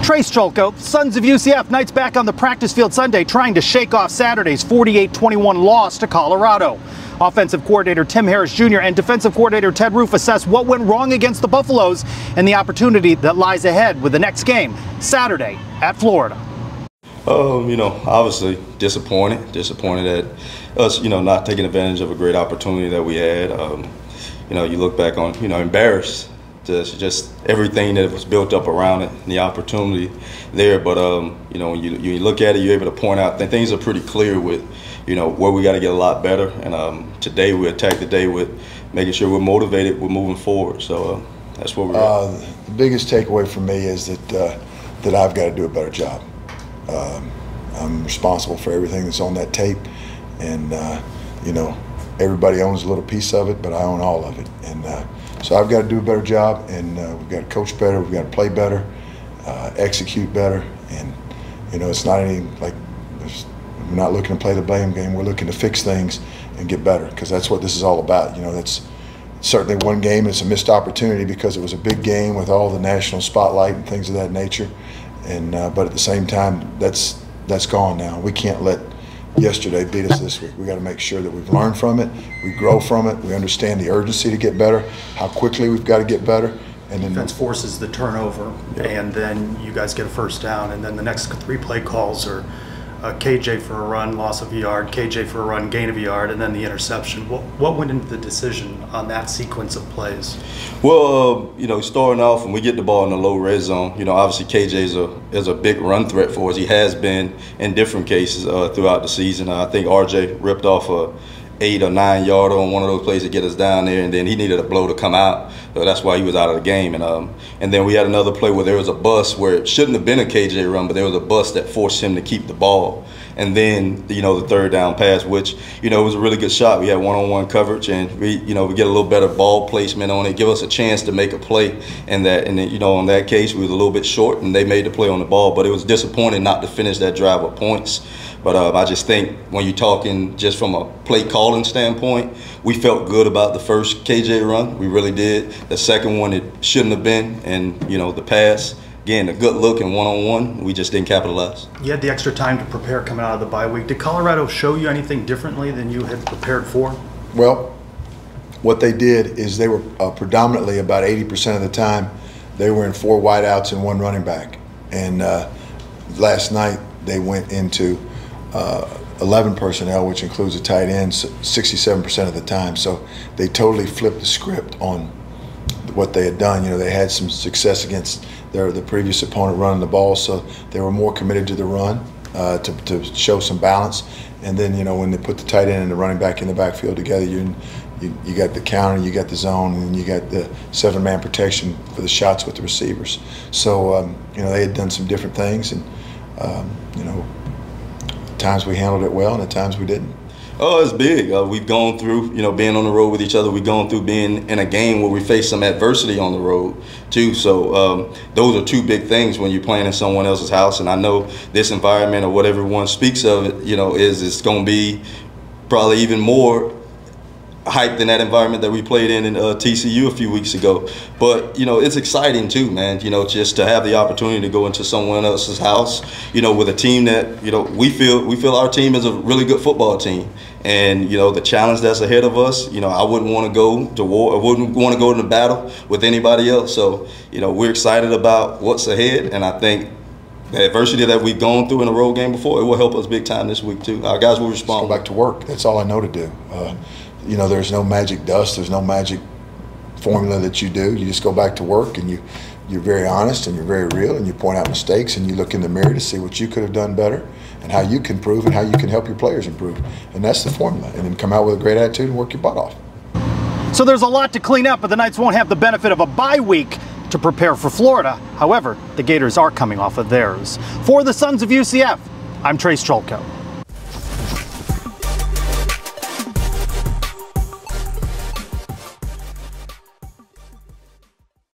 Trylko, Sons of UCF, Knights back on the practice field Sunday trying to shake off Saturday's 48-21 loss to Colorado. Offensive coordinator Tim Harris Jr. and defensive coordinator Ted Roof assess what went wrong against the Buffaloes and the opportunity that lies ahead with the next game, Saturday at Florida. Obviously disappointed at us, not taking advantage of a great opportunity that we had. You look back on, embarrassed. Just everything that was built up around it and the opportunity there. But, when you look at it, you're able to point out that things are pretty clear with, where we got to get a lot better. And today we attacked the day with making sure we're motivated, we're moving forward. So that's what we're at. The biggest takeaway for me is that I've got to do a better job. I'm responsible for everything that's on that tape. And, everybody owns a little piece of it, but I own all of it. And so I've got to do a better job, and we've got to coach better, we've got to play better, execute better, and it's not anything like we're not looking to play the blame game. We're looking to fix things and get better, because that's what this is all about. That's certainly one game. It's a missed opportunity because it was a big game with all the national spotlight and things of that nature, and but at the same time, that's gone now. We can't let yesterday beat us this week. We got to make sure that we've learned from it, we grow from it, we understand the urgency to get better, how quickly we've got to get better. And then defense forces the turnover, and then you guys get a first down, and then the next 3 play calls are KJ for a run, loss of a yard, KJ for a run, gain of a yard, and then the interception. What went into the decision on that sequence of plays? Well, starting off when we get the ball in the low red zone, obviously KJ is a big run threat for us. He has been in different cases throughout the season. I think RJ ripped off a 8 or 9 yarder on one of those plays to get us down there, and then he needed a blow to come out, so that's why he was out of the game. And then we had another play where there was a bust where it shouldn't have been a KJ run, but there was a bust that forced him to keep the ball. And then the third down pass, which it was a really good shot. We had one-on-one coverage, and we get a little better ball placement on it, give us a chance to make a play. And then in that case, we was a little bit short, and they made the play on the ball. But it was disappointing not to finish that drive with points. But I just think when you're talking just from a play calling standpoint, we felt good about the first KJ run. We really did. The second one, it shouldn't have been. And, the pass, again, a good look and one-on-one, we just didn't capitalize. You had the extra time to prepare coming out of the bye week. Did Colorado show you anything differently than you had prepared for? Well, what they did is they were predominantly about 80% of the time, they were in 4 wideouts and 1 running back. And last night they went into 11 personnel, which includes a tight end, 67% of the time. So they totally flipped the script on what they had done. They had some success against the previous opponent running the ball, so they were more committed to the run to show some balance. And then when they put the tight end and the running back in the backfield together, you got the counter, you got the zone, and you got the 7-man protection for the shots with the receivers. So they had done some different things, and at times we handled it well, and at times we didn't. Oh, it's big. We've gone through, being on the road with each other. We've gone through being in a game where we face some adversity on the road, too. So those are 2 big things when you're playing in someone else's house. And I know this environment, or what everyone speaks of it, it's going to be probably even more hype than that environment that we played in TCU a few weeks ago. But it's exciting too, man, just to have the opportunity to go into someone else's house, with a team that we feel our team is a really good football team. And the challenge that's ahead of us, I wouldn't want to go to war, I wouldn't want to go into battle with anybody else. So we're excited about what's ahead, and I think the adversity that we've gone through in a road game before, it will help us big time this week too. Our guys will respond. Just go back to work. That's all I know to do. There's no magic dust. There's no magic formula that you do. You just go back to work, and you're very honest, and you're very real, and you point out mistakes, and you look in the mirror to see what you could have done better and how you can improve and how you can help your players improve. And that's the formula. And then come out with a great attitude and work your butt off. So there's a lot to clean up, but the Knights won't have the benefit of a bye week to prepare for Florida. However, the Gators are coming off of theirs. For the Sons of UCF, I'm Trylko.